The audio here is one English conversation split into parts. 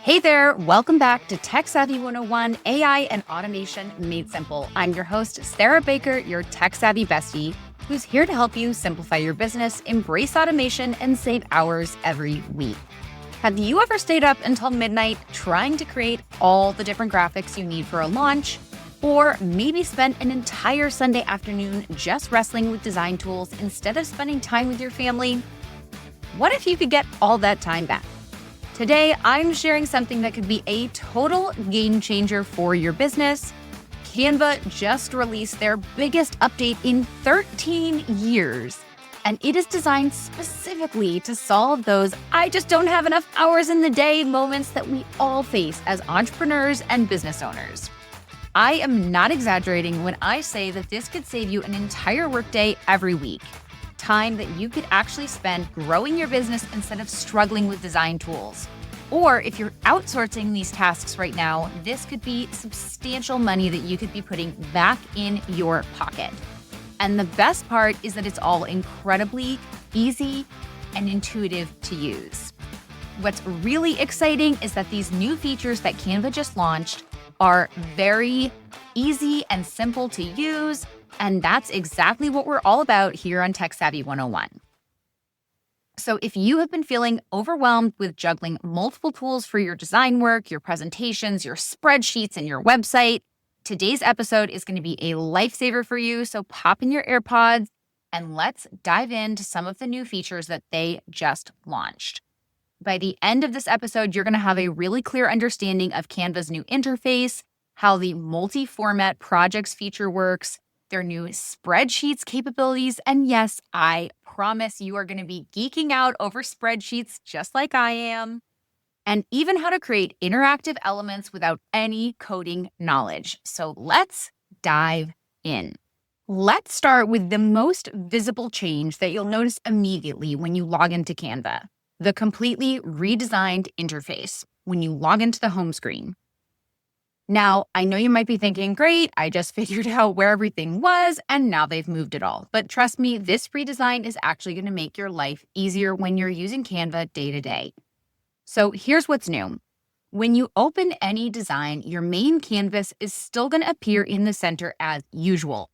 Hey there, welcome back to Tech Savvy 101 AI and Automation Made Simple. I'm your host, Sarah Baker, your tech savvy bestie, who's here to help you simplify your business, embrace automation, and save hours every week. Have you ever stayed up until midnight trying to create all the different graphics you need for a launch? Or maybe spent an entire Sunday afternoon just wrestling with design tools instead of spending time with your family? What if you could get all that time back? Today, I'm sharing something that could be a total game changer for your business. Canva just released their biggest update in 13 years, and it is designed specifically to solve those "I just don't have enough hours in the day" moments that we all face as entrepreneurs and business owners. I am not exaggerating when I say that this could save you an entire workday every week. Time that you could actually spend growing your business instead of struggling with design tools. Or if you're outsourcing these tasks right now, this could be substantial money that you could be putting back in your pocket. And the best part is that it's all incredibly easy and intuitive to use. What's really exciting is that these new features that Canva just launched are very easy and simple to use. And that's exactly what we're all about here on Tech Savvy 101. So if you have been feeling overwhelmed with juggling multiple tools for your design work, your presentations, your spreadsheets, and your website, today's episode is going to be a lifesaver for you. So pop in your AirPods and let's dive into some of the new features that they just launched. By the end of this episode, you're going to have a really clear understanding of Canva's new interface, how the multi-format projects feature works, their new spreadsheets capabilities, and yes, I promise you are going to be geeking out over spreadsheets just like I am, and even how to create interactive elements without any coding knowledge. So let's dive in. Let's start with the most visible change that you'll notice immediately when you log into Canva, the completely redesigned interface when you log into the home screen. Now, I know you might be thinking, great, I just figured out where everything was, and now they've moved it all. But trust me, this redesign is actually going to make your life easier when you're using Canva day to day. So here's what's new. When you open any design, your main canvas is still going to appear in the center as usual.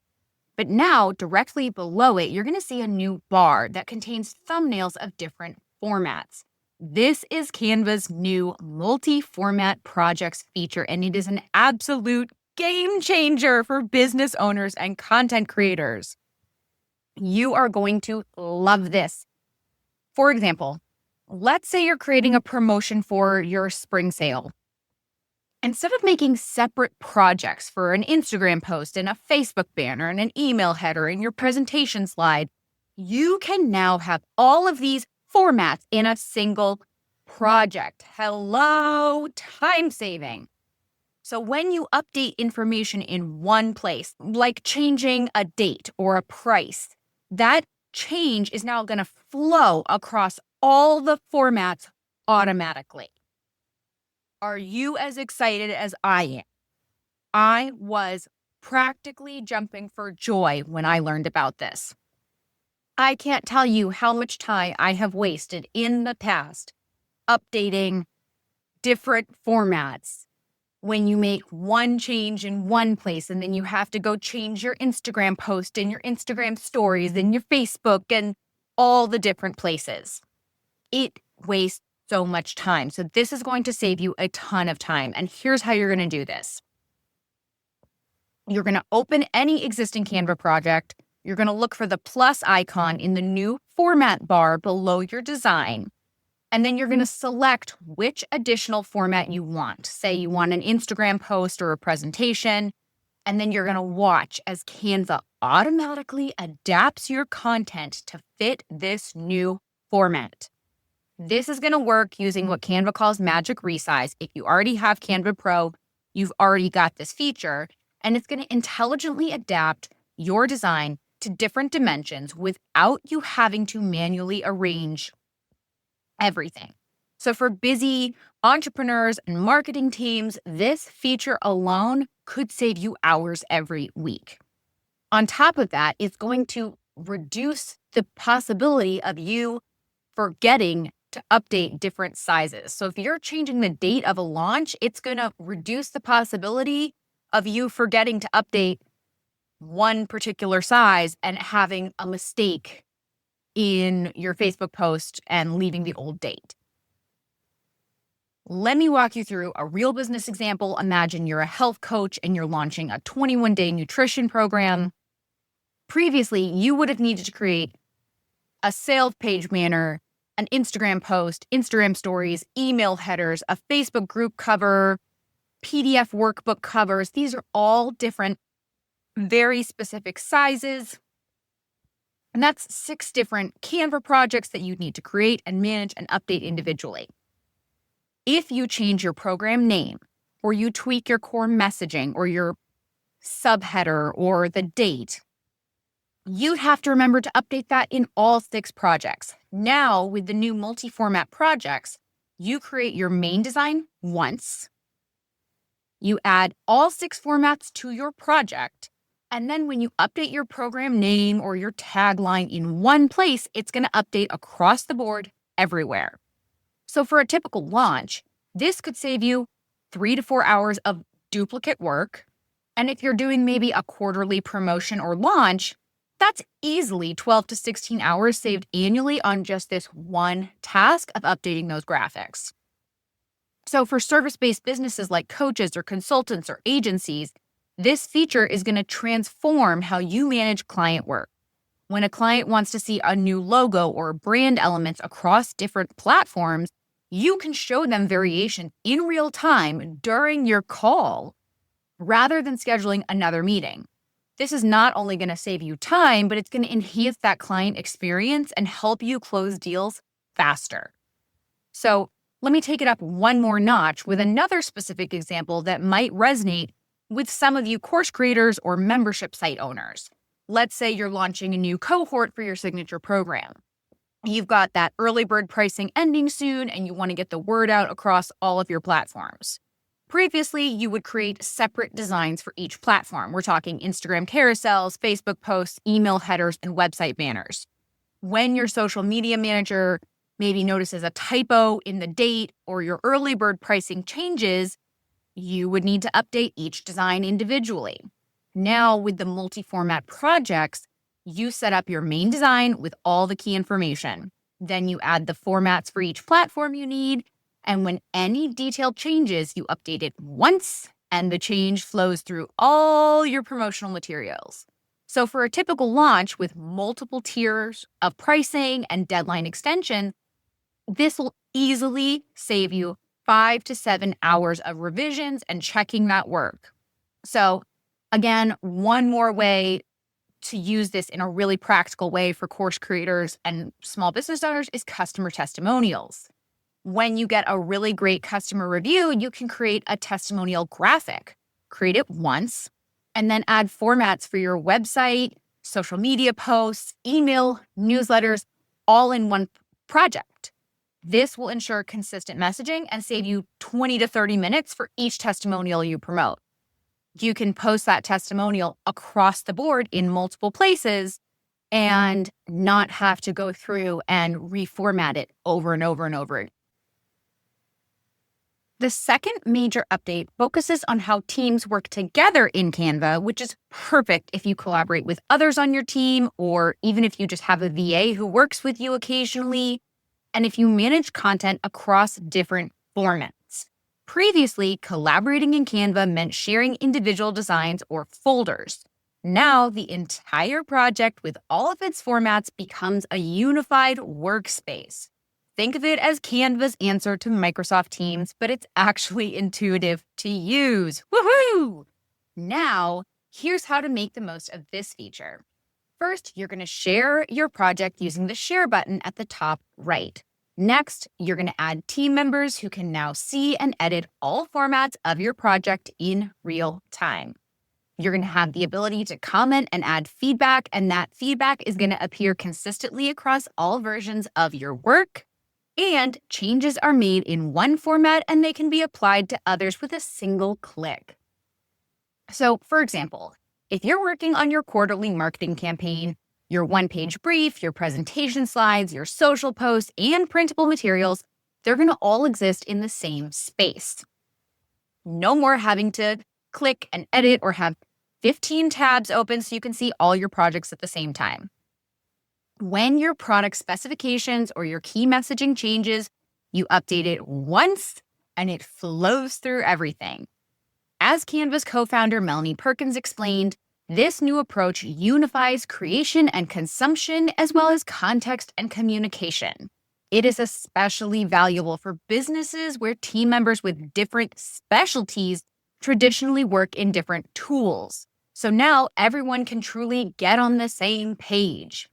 But now, directly below it, you're going to see a new bar that contains thumbnails of different formats. This is Canva's new multi-format projects feature, and it is an absolute game changer for business owners and content creators. You are going to love this. For example, let's say you're creating a promotion for your spring sale. Instead of making separate projects for an Instagram post and a Facebook banner and an email header and your presentation slide, you can now have all of these formats in a single project. Hello, time saving. So when you update information in one place, like changing a date or a price, that change is now going to flow across all the formats automatically. Are you as excited as I am? I was practically jumping for joy when I learned about this. I can't tell you how much time I have wasted in the past updating different formats when you make one change in one place and then you have to go change your Instagram post and your Instagram stories and your Facebook and all the different places. It wastes so much time. So this is going to save you a ton of time. And here's how you're going to do this. You're going to open any existing Canva project. You're going to look for the plus icon in the new format bar below your design. And then you're going to select which additional format you want. Say you want an Instagram post or a presentation. And then you're going to watch as Canva automatically adapts your content to fit this new format. This is going to work using what Canva calls magic resize. If you already have Canva Pro, you've already got this feature. And it's going to intelligently adapt your design to different dimensions without you having to manually arrange everything. So for busy entrepreneurs and marketing teams, this feature alone could save you hours every week. On top of that, it's going to reduce the possibility of you forgetting to update different sizes. So if you're changing the date of a launch, it's going to reduce the possibility of you forgetting to update one particular size and having a mistake in your Facebook post and leaving the old date. Let me walk you through a real business example. Imagine you're a health coach and you're launching a 21-day nutrition program. Previously, you would have needed to create a sales page banner, an Instagram post, Instagram stories, email headers, a Facebook group cover, PDF workbook covers. These are all different, very specific sizes. And that's 6 different Canva projects that you need to create and manage and update individually. If you change your program name, or you tweak your core messaging, or your subheader, or the date, you'd have to remember to update that in all 6 projects. Now, with the new multi-format projects, you create your main design once, you add all 6 formats to your project, and then when you update your program name or your tagline in one place, it's going to update across the board everywhere. So for a typical launch, this could save you 3 to 4 hours of duplicate work. And if you're doing maybe a quarterly promotion or launch, that's easily 12 to 16 hours saved annually on just this one task of updating those graphics. So for service-based businesses like coaches or consultants or agencies, this feature is going to transform how you manage client work. When a client wants to see a new logo or brand elements across different platforms, you can show them variation in real time during your call rather than scheduling another meeting. This is not only going to save you time, but it's going to enhance that client experience and help you close deals faster. So let me take it up one more notch with another specific example that might resonate with some of you course creators or membership site owners. Let's say you're launching a new cohort for your signature program. You've got that early bird pricing ending soon, and you want to get the word out across all of your platforms. Previously, you would create separate designs for each platform. We're talking Instagram carousels, Facebook posts, email headers, and website banners. When your social media manager maybe notices a typo in the date or your early bird pricing changes, you would need to update each design individually. Now, with the multi-format projects, you set up your main design with all the key information. Then you add the formats for each platform you need, and when any detailed changes, you update it once, and the change flows through all your promotional materials. So for a typical launch with multiple tiers of pricing and deadline extension, this will easily save you 5 to 7 hours of revisions and checking that work. So again, one more way to use this in a really practical way for course creators and small business owners is customer testimonials. When you get a really great customer review, you can create a testimonial graphic. Create it once, and then add formats for your website, social media posts, email, newsletters, all in one project. This will ensure consistent messaging and save you 20 to 30 minutes for each testimonial you promote. You can post that testimonial across the board in multiple places and not have to go through and reformat it over and over and over. The second major update focuses on how teams work together in Canva, which is perfect if you collaborate with others on your team, or even if you just have a VA who works with you occasionally, and if you manage content across different formats. Previously, collaborating in Canva meant sharing individual designs or folders. Now, the entire project with all of its formats becomes a unified workspace. Think of it as Canva's answer to Microsoft Teams, but it's actually intuitive to use. Woohoo! Now, here's how to make the most of this feature. First, you're going to share your project using the share button at the top right. Next, you're going to add team members who can now see and edit all formats of your project in real time. You're going to have the ability to comment and add feedback, and that feedback is going to appear consistently across all versions of your work. And changes are made in one format, and they can be applied to others with a single click. So, for example, if you're working on your quarterly marketing campaign, Your one-page brief, your presentation slides, your social posts, and printable materials, they're going to all exist in the same space. No more having to click and edit or have 15 tabs open so you can see all your projects at the same time. When your product specifications or your key messaging changes, you update it once and it flows through everything. As Canva's co-founder Melanie Perkins explained, this new approach unifies creation and consumption as well as context and communication. It is especially valuable for businesses where team members with different specialties traditionally work in different tools. So now everyone can truly get on the same page.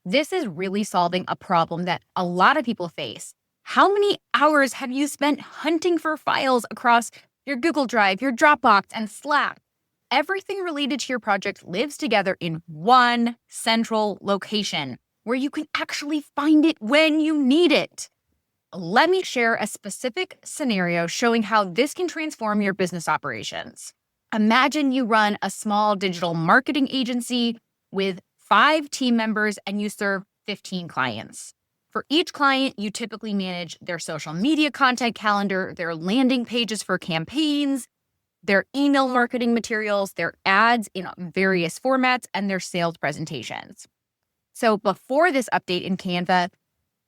This is really solving a problem that a lot of people face. How many hours have you spent hunting for files across your Google Drive, your Dropbox, and Slack? Everything related to your project lives together in one central location where you can actually find it when you need it. Let me share a specific scenario showing how this can transform your business operations. Imagine you run a small digital marketing agency with 5 team members and you serve 15 clients. For each client, you typically manage their social media content calendar, their landing pages for campaigns, their email marketing materials, their ads in various formats, and their sales presentations. So before this update in Canva,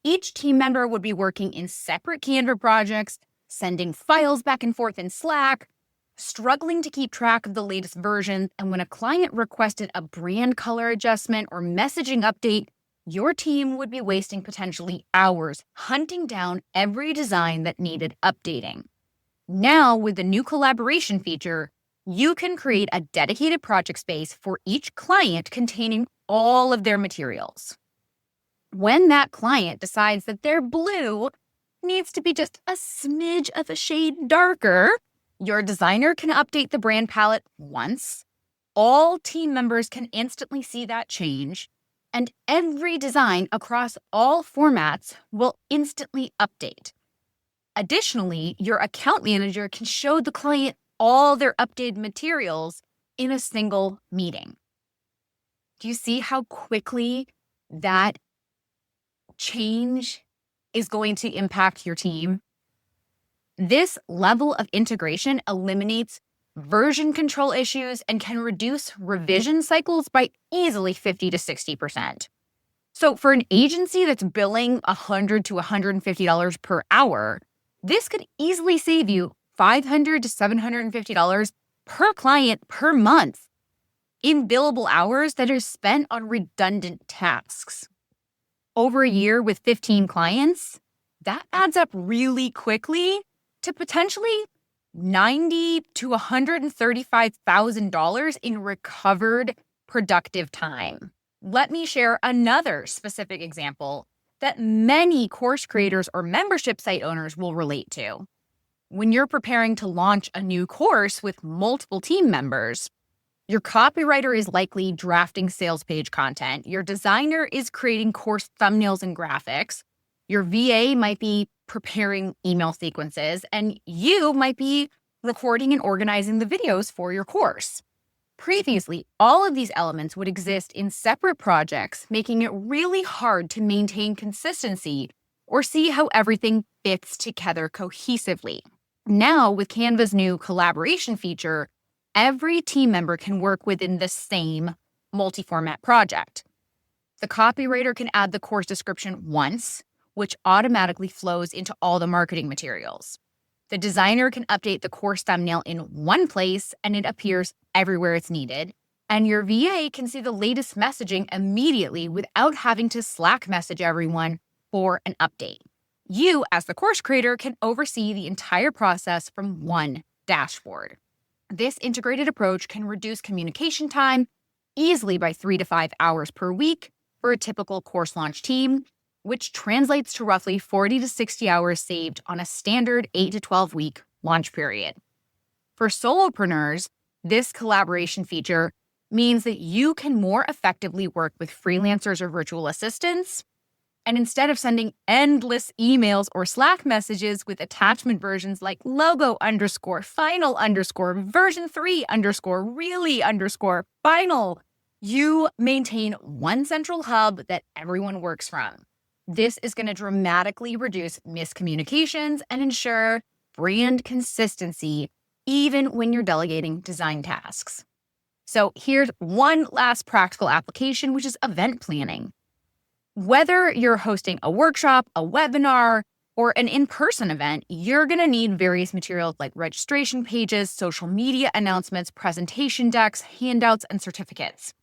each team member would be working in separate Canva projects, sending files back and forth in Slack, struggling to keep track of the latest version, and when a client requested a brand color adjustment or messaging update, your team would be wasting potentially hours hunting down every design that needed updating. Now, with the new collaboration feature, you can create a dedicated project space for each client containing all of their materials. When that client decides that their blue needs to be just a smidge of a shade darker, your designer can update the brand palette once. All team members can instantly see that change, and every design across all formats will instantly update. Additionally, your account manager can show the client all their updated materials in a single meeting. Do you see how quickly that change is going to impact your team? This level of integration eliminates version control issues and can reduce revision cycles by easily 50 to 60%. So for an agency that's billing $100 to $150 per hour, this could easily save you $500 to $750 per client per month in billable hours that are spent on redundant tasks. Over a year with 15 clients, that adds up really quickly to potentially $90,000 to $135,000 in recovered productive time. Let me share another specific example that many course creators or membership site owners will relate to. When you're preparing to launch a new course with multiple team members, your copywriter is likely drafting sales page content, your designer is creating course thumbnails and graphics, your VA might be preparing email sequences, and you might be recording and organizing the videos for your course. Previously, all of these elements would exist in separate projects, making it really hard to maintain consistency or see how everything fits together cohesively. Now, with Canva's new collaboration feature, every team member can work within the same multi-format project. The copywriter can add the course description once, which automatically flows into all the marketing materials. The designer can update the course thumbnail in one place and it appears everywhere it's needed. And your VA can see the latest messaging immediately without having to Slack message everyone for an update. You, as the course creator, can oversee the entire process from one dashboard. This integrated approach can reduce communication time easily by 3 to 5 hours per week for a typical course launch team, which translates to roughly 40 to 60 hours saved on a standard 8 to 12 week launch period. For solopreneurs, this collaboration feature means that you can more effectively work with freelancers or virtual assistants. And instead of sending endless emails or Slack messages with attachment versions like logo _ final _ version 3 _ really _ final, You maintain one central hub that everyone works from. This is going to dramatically reduce miscommunications and ensure brand consistency, even when you're delegating design tasks. So here's one last practical application, which is event planning. Whether you're hosting a workshop, a webinar, or an in-person event, you're going to need various materials like registration pages, social media announcements, presentation decks, handouts, and certificates.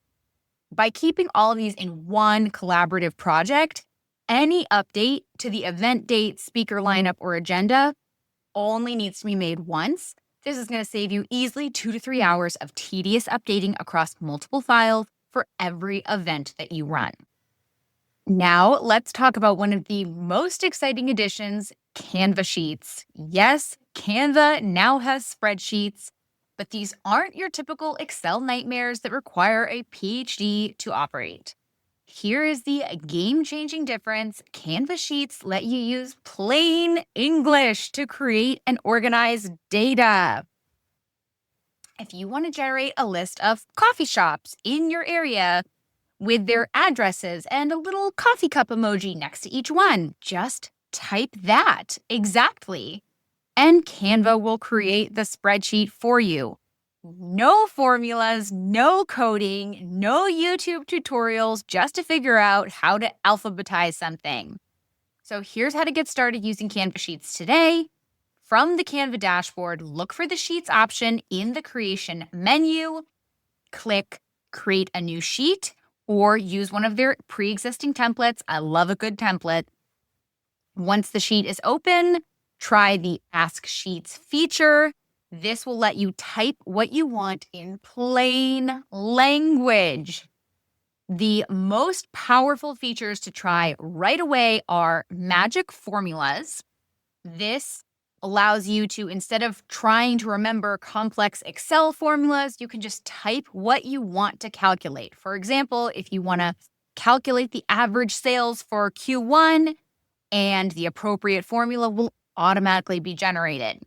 By keeping all of these in one collaborative project, any update to the event date, speaker lineup, or agenda only needs to be made once. This is going to save you easily 2 to 3 hours of tedious updating across multiple files for every event that you run. Now, let's talk about one of the most exciting additions, Canva Sheets. Yes, Canva now has spreadsheets, but these aren't your typical Excel nightmares that require a PhD to operate. Here is the game-changing difference. Canva Sheets let you use plain English to create and organize data. If you want to generate a list of coffee shops in your area with their addresses and a little coffee cup emoji next to each one, just type that exactly, and Canva will create the spreadsheet for you. No formulas, no coding, no YouTube tutorials, just to figure out how to alphabetize something. So here's how to get started using Canva Sheets today. From the Canva dashboard, look for the Sheets option in the Creation menu. Click Create a New Sheet or use one of their pre-existing templates. I love a good template. Once the sheet is open, try the Ask Sheets feature. This will let you type what you want in plain language. The most powerful features to try right away are magic formulas. This allows you to, instead of trying to remember complex Excel formulas, you can just type what you want to calculate. For example, if you want to calculate the average sales for Q1, and the appropriate formula will automatically be generated.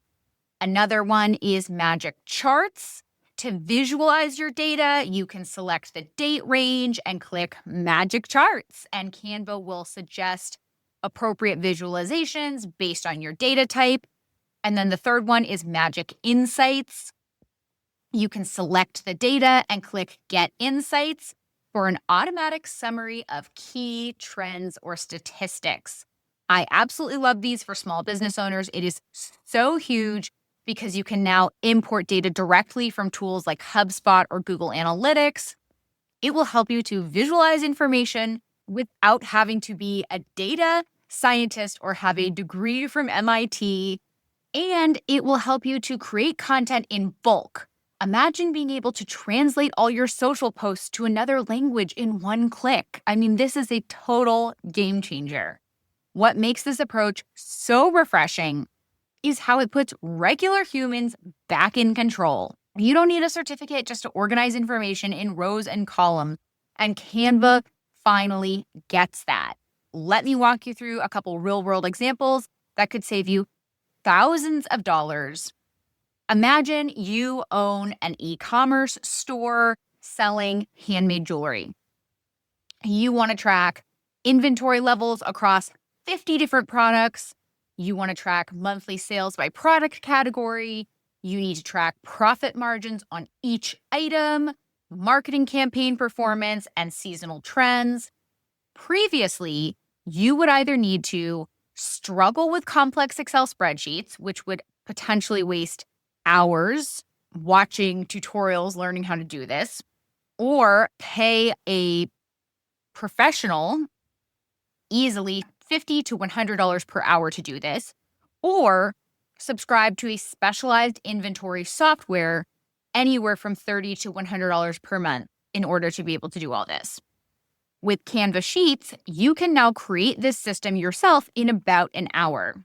Another one is magic charts. To visualize your data, you can select the date range and click magic charts, and Canva will suggest appropriate visualizations based on your data type. And then the third one is magic insights. You can select the data and click get insights for an automatic summary of key trends or statistics. I absolutely love these for small business owners. It is so huge because you can now import data directly from tools like HubSpot or Google Analytics. It will help you to visualize information without having to be a data scientist or have a degree from MIT. And it will help you to create content in bulk. Imagine being able to translate all your social posts to another language in one click. I mean, this is a total game changer. What makes this approach so refreshing is how it puts regular humans back in control. You don't need a certificate just to organize information in rows and columns, and Canva finally gets that. Let me walk you through a couple real-world examples that could save you thousands of dollars. Imagine you own an e-commerce store selling handmade jewelry. You want to track inventory levels across 50 different products. You want to track monthly sales by product category. You need to track profit margins on each item, marketing campaign performance, and seasonal trends. Previously, you would either need to struggle with complex Excel spreadsheets, which would potentially waste hours watching tutorials, learning how to do this, or pay a professional easily $50 to $100 per hour to do this, or subscribe to a specialized inventory software anywhere from $30 to $100 per month in order to be able to do all this. With Canva Sheets, you can now create this system yourself in about an hour.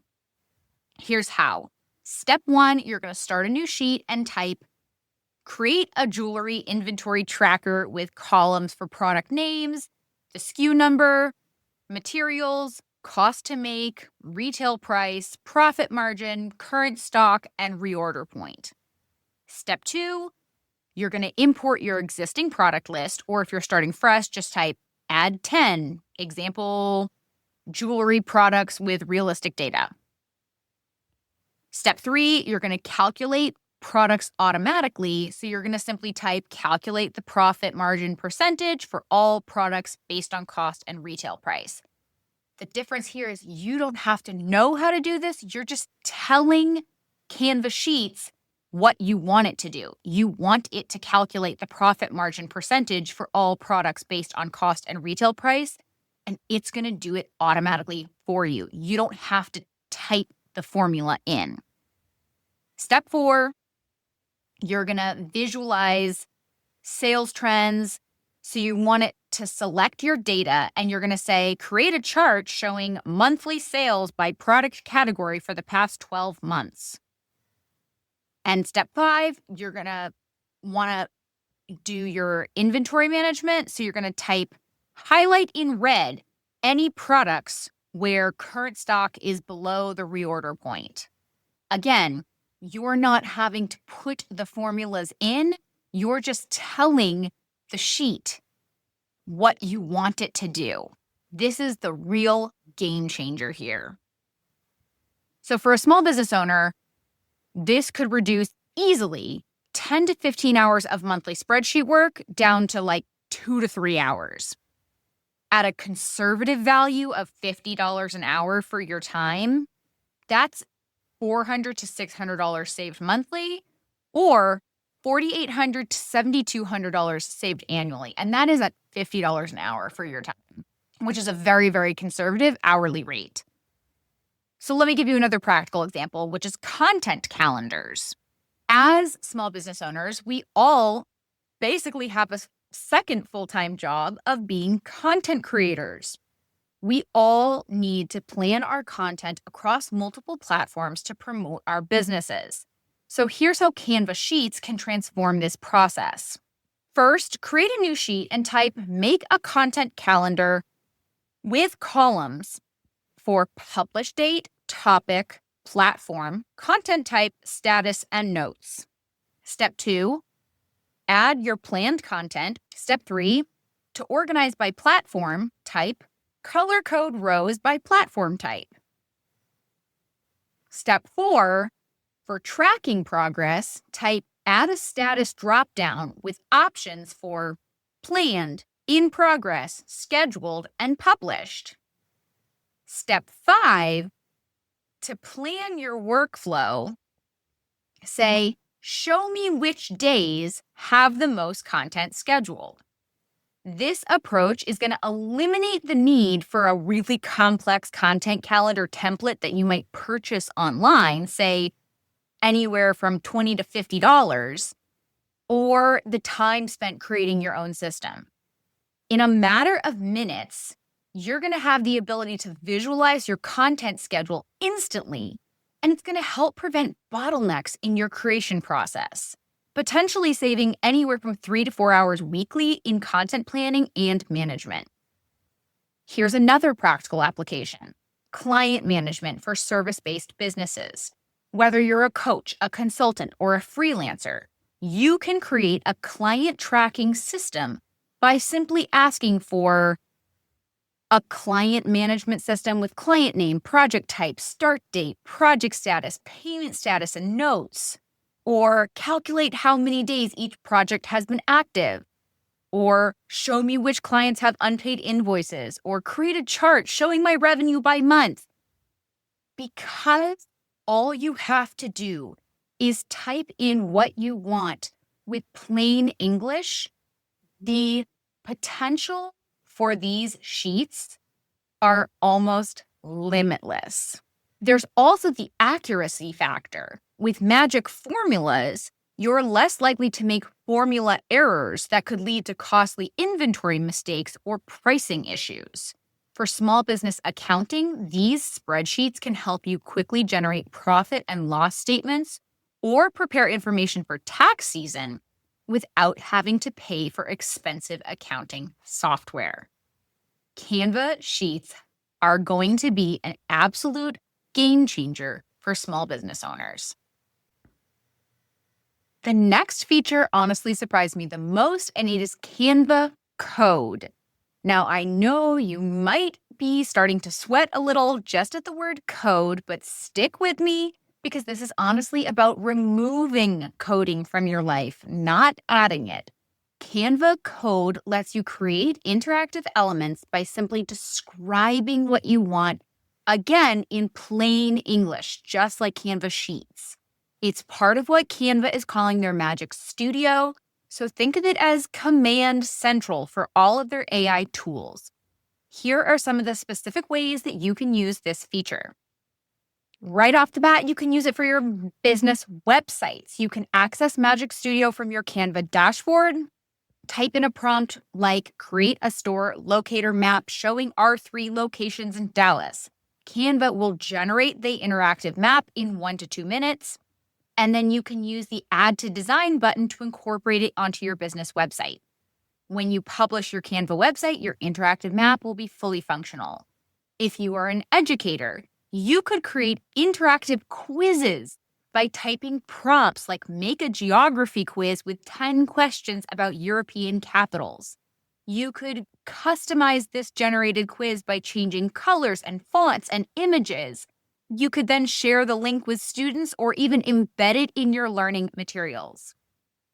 Here's how. Step 1, you're going to start a new sheet and type, create a jewelry inventory tracker with columns for product names, the SKU number, materials, cost to make, retail price, profit margin, current stock, and reorder point. Step 2, You're going to import your existing product list, or if you're starting fresh, just type add 10 example jewelry products with realistic data. Step 3, you're going to calculate products automatically. So you're going to simply type calculate the profit margin percentage for all products based on cost and retail price. The difference here is you don't have to know how to do this. You're just telling Canva Sheets what you want it to do. You want it to calculate the profit margin percentage for all products based on cost and retail price, and it's going to do it automatically for you. You don't have to type the formula in. Step 4, you're going to visualize sales trends. So you want it to select your data, and you're going to say, create a chart showing monthly sales by product category for the past 12 months. And step 5, you're going to want to do your inventory management. So you're going to type highlight in red any products where current stock is below the reorder point. Again, you're not having to put the formulas in. You're just telling the sheet what you want it to do. This is the real game changer here. So for a small business owner, this could reduce easily 10 to 15 hours of monthly spreadsheet work down to like 2 to 3 hours. At a conservative value of $50 an hour for your time, that's $400 to $600 saved monthly, or $4,800 to $7,200 saved annually. And that is at $50 an hour for your time, which is a very, very conservative hourly rate. So let me give you another practical example, which is content calendars. As small business owners, we all basically have a second full-time job of being content creators. We all need to plan our content across multiple platforms to promote our businesses. So here's how Canva Sheets can transform this process. First, create a new sheet and type make a content calendar with columns for publish date, topic, platform, content type, status, and notes. Step 2, add your planned content. Step 3, to organize by platform, type color code rows by platform type. Step 4, for tracking progress, type add a status dropdown with options for planned, in progress, scheduled, and published. Step 5, to plan your workflow, say, show me which days have the most content scheduled. This approach is going to eliminate the need for a really complex content calendar template that you might purchase online, say anywhere from $20 to $50, or the time spent creating your own system. In a matter of minutes, you're going to have the ability to visualize your content schedule instantly, and it's going to help prevent bottlenecks in your creation process, potentially saving anywhere from 3 to 4 hours weekly in content planning and management. Here's another practical application: client management for service-based businesses. Whether you're a coach, a consultant, or a freelancer, you can create a client tracking system by simply asking for a client management system with client name, project type, start date, project status, payment status, and notes. Or calculate how many days each project has been active. Or show me which clients have unpaid invoices. Or create a chart showing my revenue by month. Because all you have to do is type in what you want with plain English, the potential for these sheets are almost limitless. There's also the accuracy factor. With magic formulas, you're less likely to make formula errors that could lead to costly inventory mistakes or pricing issues. For small business accounting, these spreadsheets can help you quickly generate profit and loss statements or prepare information for tax season without having to pay for expensive accounting software. Canva Sheets are going to be an absolute game changer for small business owners. The next feature honestly surprised me the most, and it is Canva Code. Now, I know you might be starting to sweat a little just at the word code, but stick with me because this is honestly about removing coding from your life, not adding it. Canva Code lets you create interactive elements by simply describing what you want, again, in plain English, just like Canva Sheets. It's part of what Canva is calling their Magic Studio, so think of it as command central for all of their AI tools. Here are some of the specific ways that you can use this feature. Right off the bat, you can use it for your business websites. You can access Magic Studio from your Canva dashboard. Type in a prompt like create a store locator map showing our 3 locations in Dallas. Canva will generate the interactive map in 1 to 2 minutes. And then you can use the Add to Design button to incorporate it onto your business website. When you publish your Canva website, your interactive map will be fully functional. If you are an educator, you could create interactive quizzes by typing prompts like make a geography quiz with 10 questions about European capitals. You could customize this generated quiz by changing colors and fonts and images. You could then share the link with students or even embed it in your learning materials.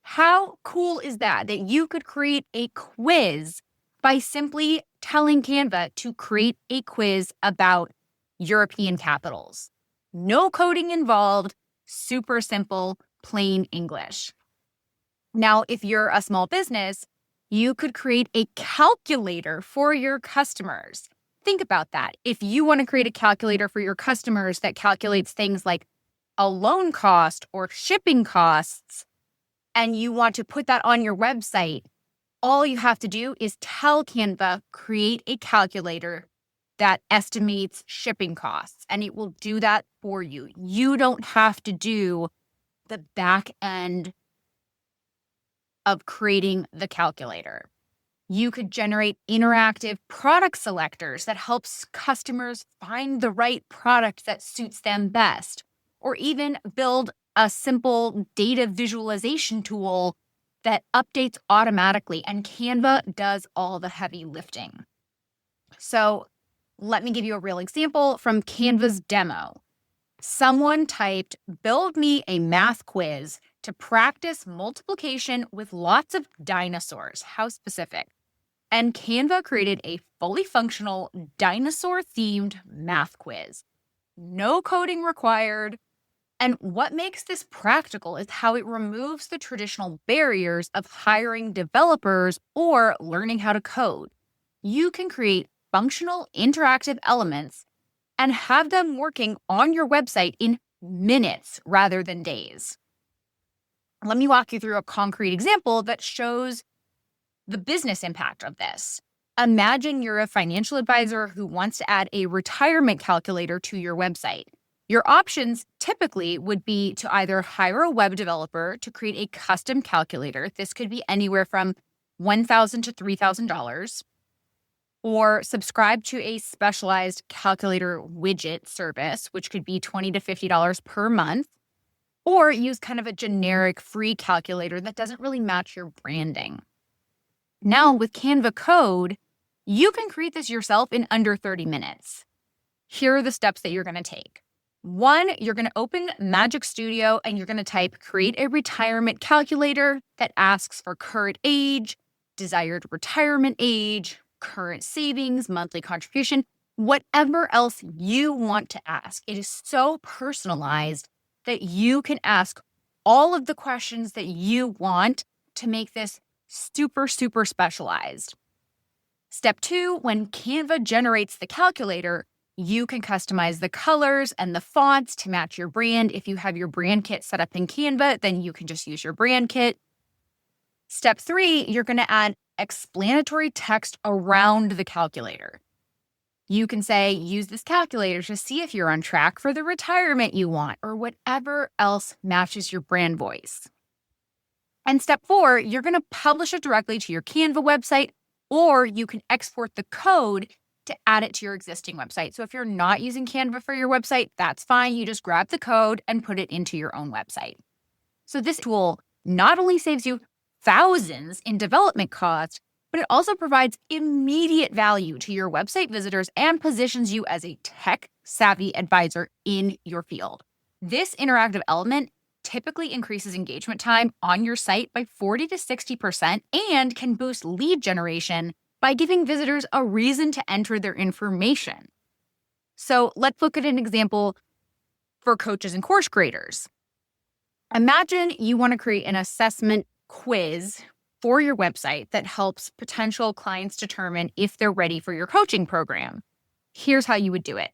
How cool is that you could create a quiz by simply telling Canva to create a quiz about European capitals? No coding involved, super simple, plain English. Now, if you're a small business, you could create a calculator for your customers. Think about that. If you want to create a calculator for your customers that calculates things like a loan cost or shipping costs, and you want to put that on your website, all you have to do is tell Canva, create a calculator that estimates shipping costs, and it will do that for you. You don't have to do the back end of creating the calculator. You could generate interactive product selectors that helps customers find the right product that suits them best, or even build a simple data visualization tool that updates automatically, and Canva does all the heavy lifting. So let me give you a real example from Canva's demo. Someone typed, build me a math quiz to practice multiplication with lots of dinosaurs. How specific. And Canva created a fully functional dinosaur-themed math quiz. No coding required. And what makes this practical is how it removes the traditional barriers of hiring developers or learning how to code. You can create functional interactive elements and have them working on your website in minutes rather than days. Let me walk you through a concrete example that shows the business impact of this. Imagine you're a financial advisor who wants to add a retirement calculator to your website. Your options typically would be to either hire a web developer to create a custom calculator. This could be anywhere from $1,000 to $3,000, or subscribe to a specialized calculator widget service, which could be $20 to $50 per month, or use kind of a generic free calculator that doesn't really match your branding. Now, with Canva Code, you can create this yourself in under 30 minutes. Here are the steps that you're going to take. 1, you're going to open Magic Studio and you're going to type create a retirement calculator that asks for current age, desired retirement age, current savings, monthly contribution, whatever else you want to ask. It is so personalized that you can ask all of the questions that you want to make this super, super specialized. Step 2, when Canva generates the calculator, you can customize the colors and the fonts to match your brand. If you have your brand kit set up in Canva, then you can just use your brand kit. Step 3, you're going to add explanatory text around the calculator. You can say, use this calculator to see if you're on track for the retirement you want, or whatever else matches your brand voice. And step 4, you're going to publish it directly to your Canva website, or you can export the code to add it to your existing website. So if you're not using Canva for your website, that's fine. You just grab the code and put it into your own website. So this tool not only saves you thousands in development costs, but it also provides immediate value to your website visitors and positions you as a tech-savvy advisor in your field. This interactive element typically increases engagement time on your site by 40 to 60% and can boost lead generation by giving visitors a reason to enter their information. So let's look at an example for coaches and course creators. Imagine you want to create an assessment quiz for your website that helps potential clients determine if they're ready for your coaching program. Here's how you would do it.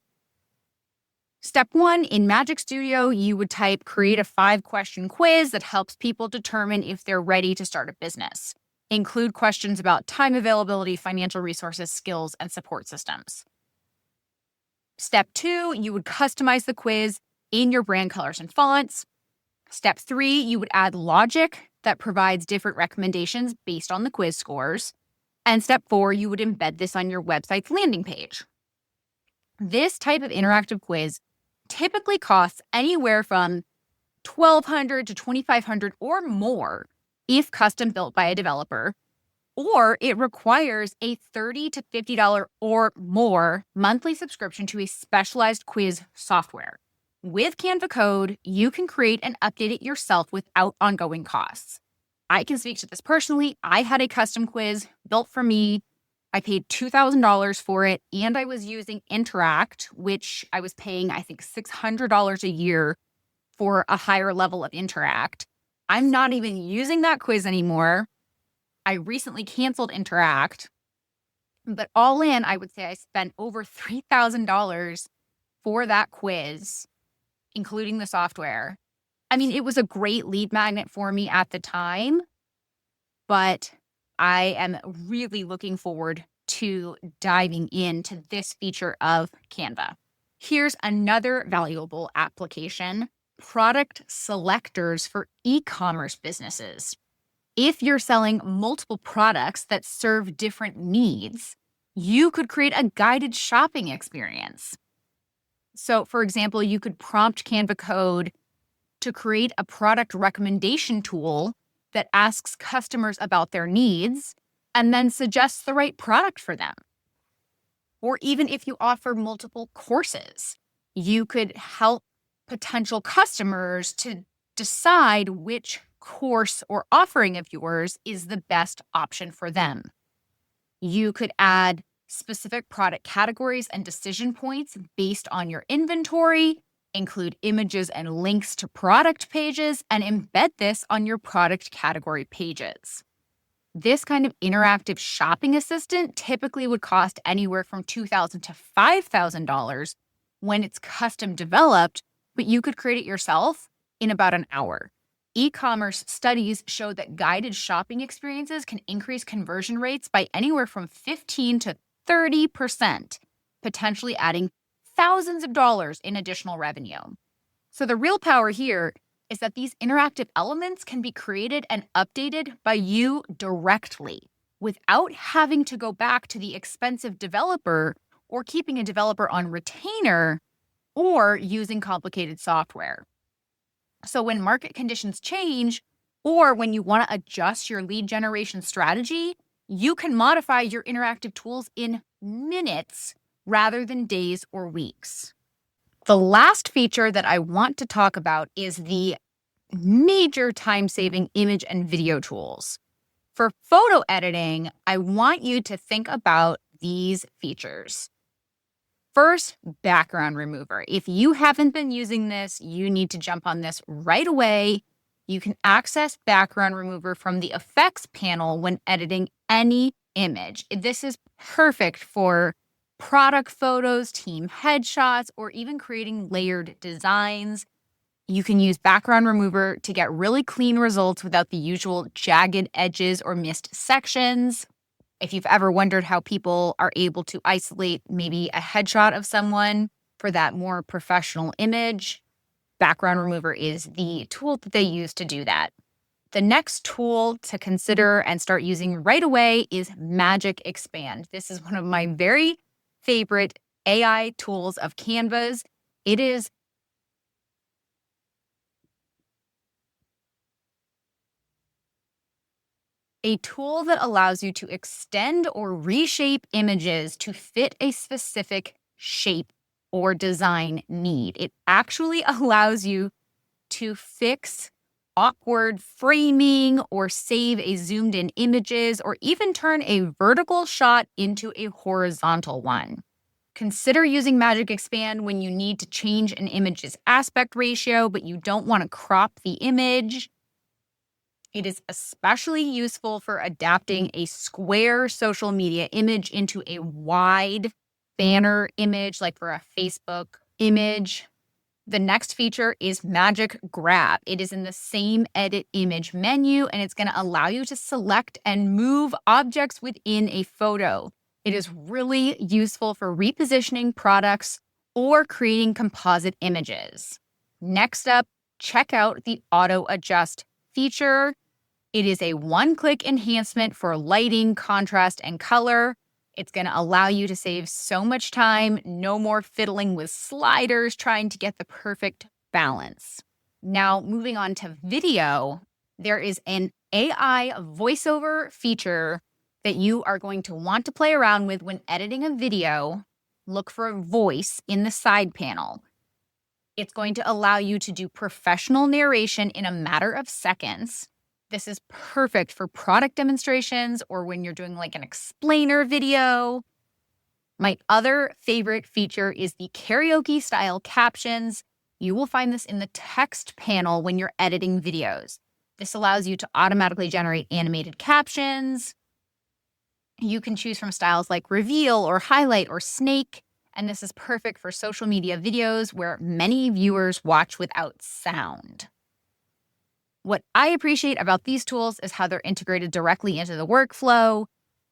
Step 1, in Magic Studio, you would type create a 5-question quiz that helps people determine if they're ready to start a business. Include questions about time availability, financial resources, skills, and support systems. Step 2, you would customize the quiz in your brand colors and fonts. Step 3, you would add logic that provides different recommendations based on the quiz scores. And step 4, you would embed this on your website's landing page. This type of interactive quiz typically costs anywhere from $1,200 to $2,500 or more if custom built by a developer, or it requires a $30 to $50 or more monthly subscription to a specialized quiz software. With Canva Code, you can create and update it yourself without ongoing costs. I can speak to this personally. I had a custom quiz built for me. I paid $2,000 for it, and I was using Interact, which I was paying, I think, $600 a year for a higher level of Interact. I'm not even using that quiz anymore. I recently canceled Interact, but all in, I would say I spent over $3,000 for that quiz, including the software. I mean, it was a great lead magnet for me at the time, but I am really looking forward to diving into this feature of Canva. Here's another valuable application: product selectors for e-commerce businesses. If you're selling multiple products that serve different needs, you could create a guided shopping experience. So, for example, you could prompt Canva Code to create a product recommendation tool that asks customers about their needs and then suggests the right product for them. Or even if you offer multiple courses, you could help potential customers to decide which course or offering of yours is the best option for them. You could add specific product categories and decision points based on your inventory, include images and links to product pages, and embed this on your product category pages. This kind of interactive shopping assistant typically would cost anywhere from $2,000 to $5,000 when it's custom developed, but you could create it yourself in about an hour. E-commerce studies show that guided shopping experiences can increase conversion rates by anywhere from 15 to 30%, potentially adding thousands of dollars in additional revenue. So the real power here is that these interactive elements can be created and updated by you directly without having to go back to the expensive developer or keeping a developer on retainer or using complicated software. So when market conditions change, or when you want to adjust your lead generation strategy, you can modify your interactive tools in minutes rather than days or weeks. The last feature that I want to talk about is the major time-saving image and video tools. For photo editing, I want you to think about these features. First, background remover. If you haven't been using this, you need to jump on this right away. You can access background remover from the effects panel when editing any image. This is perfect for product photos, team headshots, or even creating layered designs. You can use background remover to get really clean results without the usual jagged edges or missed sections. If you've ever wondered how people are able to isolate maybe a headshot of someone for that more professional image, background remover is the tool that they use to do that. The next tool to consider and start using right away is Magic Expand. This is one of my very favorite AI tools of Canva's. It is a tool that allows you to extend or reshape images to fit a specific shape or design need. It actually allows you to fix awkward framing or save a zoomed in images or even turn a vertical shot into a horizontal one. Consider using Magic Expand when you need to change an image's aspect ratio, but you don't want to crop the image. It is especially useful for adapting a square social media image into a wide banner image, like for a Facebook image. The next feature is Magic Grab. It is in the same edit image menu, and it's going to allow you to select and move objects within a photo. It is really useful for repositioning products or creating composite images. Next up, check out the Auto Adjust feature. It is a one-click enhancement for lighting, contrast, and color. It's going to allow you to save so much time, no more fiddling with sliders, trying to get the perfect balance. Now, moving on to video, there is an AI voiceover feature that you are going to want to play around with when editing a video. Look for a voice in the side panel. It's going to allow you to do professional narration in a matter of seconds. This is perfect for product demonstrations or when you're doing like an explainer video. My other favorite feature is the karaoke style captions. You will find this in the text panel when you're editing videos. This allows you to automatically generate animated captions. You can choose from styles like reveal or highlight or snake. And this is perfect for social media videos where many viewers watch without sound. What I appreciate about these tools is how they're integrated directly into the workflow.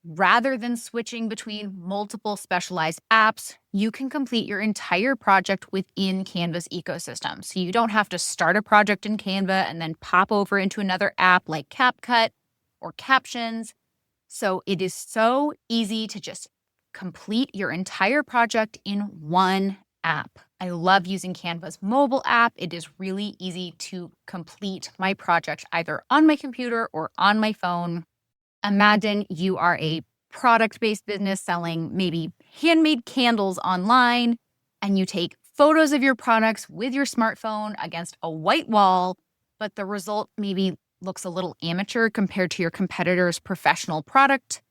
Rather than switching between multiple specialized apps, you can complete your entire project within Canva's ecosystem. So you don't have to start a project in Canva and then pop over into another app like CapCut or Captions. So it is so easy to just complete your entire project in one app. I love using Canva's mobile app. It is really easy to complete my project either on my computer or on my phone. Imagine you are a product-based business selling maybe handmade candles online, and you take photos of your products with your smartphone against a white wall, but the result maybe looks a little amateur compared to your competitor's professional product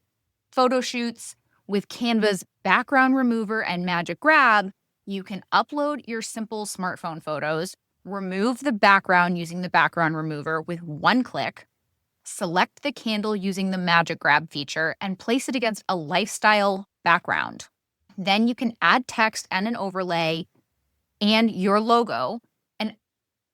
photo shoots. With Canva's background remover and Magic Grab, you can upload your simple smartphone photos, remove the background using the background remover with one click, select the candle using the Magic Grab feature, and place it against a lifestyle background. Then you can add text and an overlay and your logo. And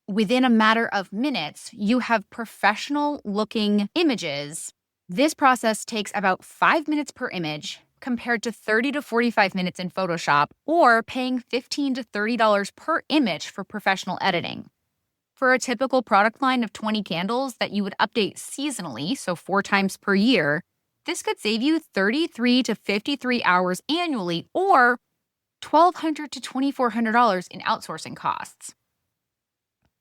within a matter of minutes, you have professional looking images. This process takes about 5 minutes per image, compared to 30 to 45 minutes in Photoshop, or paying $15 to $30 per image for professional editing. For a typical product line of 20 candles that you would update seasonally, so 4 times per year, this could save you 33 to 53 hours annually, or $1,200 to $2,400 in outsourcing costs.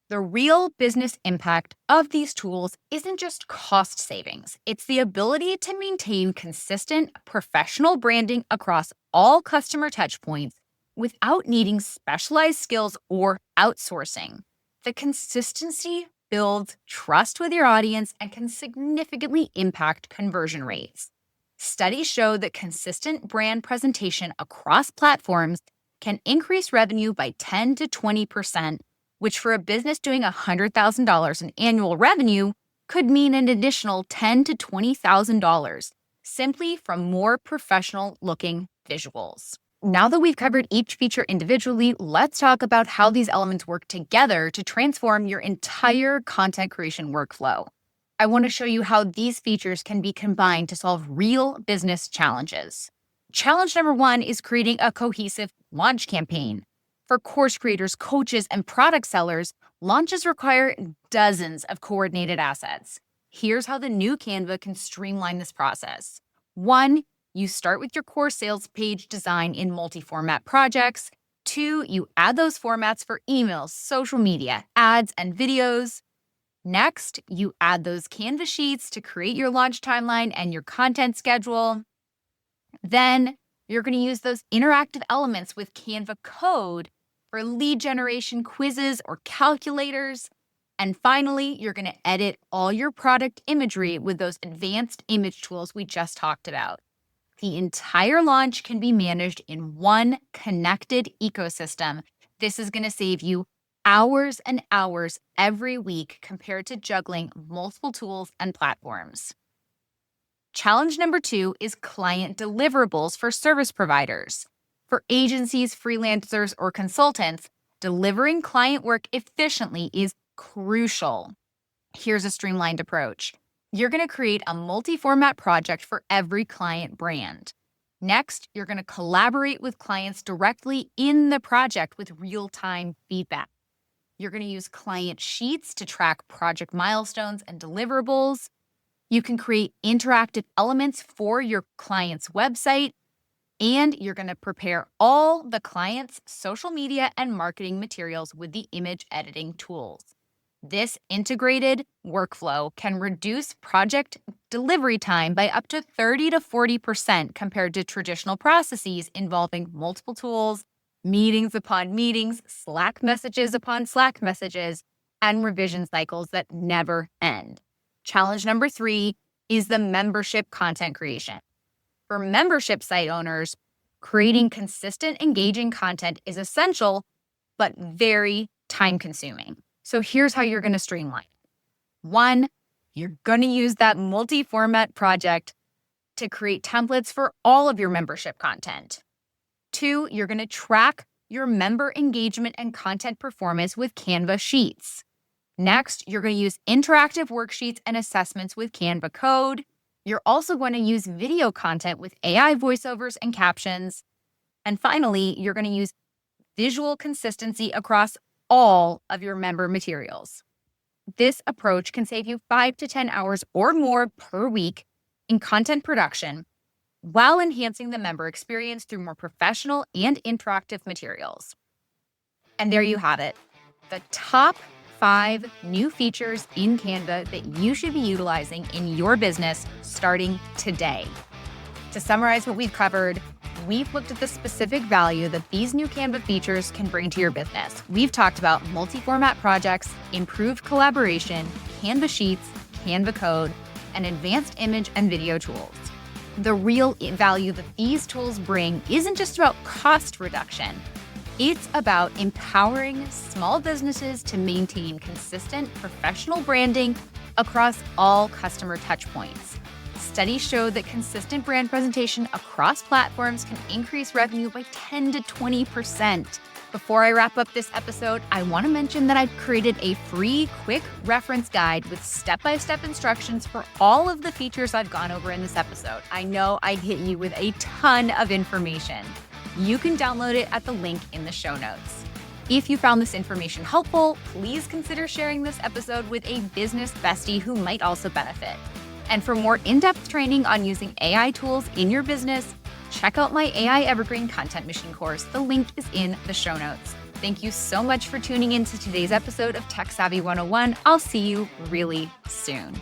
The real business impact of these tools isn't just cost savings. It's the ability to maintain consistent professional branding across all customer touchpoints without needing specialized skills or outsourcing. The consistency builds trust with your audience and can significantly impact conversion rates. Studies show that consistent brand presentation across platforms can increase revenue by 10 to 20%, which for a business doing $100,000 in annual revenue could mean an additional $10,000 to $20,000 simply from more professional-looking visuals. Now that we've covered each feature individually, let's talk about how these elements work together to transform your entire content creation workflow. I want to show you how these features can be combined to solve real business challenges. Challenge number 1 is creating a cohesive launch campaign. For course creators, coaches, and product sellers, launches require dozens of coordinated assets. Here's how the new Canva can streamline this process. 1, you start with your course sales page design in multi-format projects. 2, you add those formats for emails, social media, ads, and videos. Next, you add those Canva Sheets to create your launch timeline and your content schedule. Then you're going to use those interactive elements with Canva Code for lead generation quizzes or calculators. And finally, you're going to edit all your product imagery with those advanced image tools we just talked about. The entire launch can be managed in one connected ecosystem. This is going to save you hours and hours every week compared to juggling multiple tools and platforms. Challenge number 2 is client deliverables for service providers. For agencies, freelancers, or consultants, delivering client work efficiently is crucial. Here's a streamlined approach. You're going to create a multi-format project for every client brand. Next, you're going to collaborate with clients directly in the project with real-time feedback. You're going to use client sheets to track project milestones and deliverables. You can create interactive elements for your client's website, and you're going to prepare all the client's social media and marketing materials with the image editing tools. This integrated workflow can reduce project delivery time by up to 30 to 40% compared to traditional processes involving multiple tools, meetings upon meetings, Slack messages upon Slack messages, and revision cycles that never end. Challenge number 3 is the membership content creation. For membership site owners, creating consistent, engaging content is essential, but very time-consuming. So here's how you're going to streamline. 1, you're going to use that multi-format project to create templates for all of your membership content. 2, you're going to track your member engagement and content performance with Canva Sheets. Next, you're going to use interactive worksheets and assessments with Canva Code. You're also going to use video content with AI voiceovers and captions. And finally, you're going to use visual consistency across all of your member materials. This approach can save you 5 to 10 hours or more per week in content production while enhancing the member experience through more professional and interactive materials. And there you have it, the top 5 new features in Canva that you should be utilizing in your business starting today. To summarize what we've covered, we've looked at the specific value that these new Canva features can bring to your business. We've talked about multi-format projects, improved collaboration, Canva Sheets, Canva Code, and advanced image and video tools. The real value that these tools bring isn't just about cost reduction. It's about empowering small businesses to maintain consistent professional branding across all customer touchpoints. Studies show that consistent brand presentation across platforms can increase revenue by 10 to 20%. Before I wrap up this episode, I want to mention that I've created a free quick reference guide with step-by-step instructions for all of the features I've gone over in this episode. I know I hit you with a ton of information. You can download it at the link in the show notes. If you found this information helpful, please consider sharing this episode with a business bestie who might also benefit. And for more in-depth training on using AI tools in your business, check out my AI Evergreen Content Machine course. The link is in the show notes. Thank you so much for tuning in to today's episode of Tech Savvy 101. I'll see you really soon.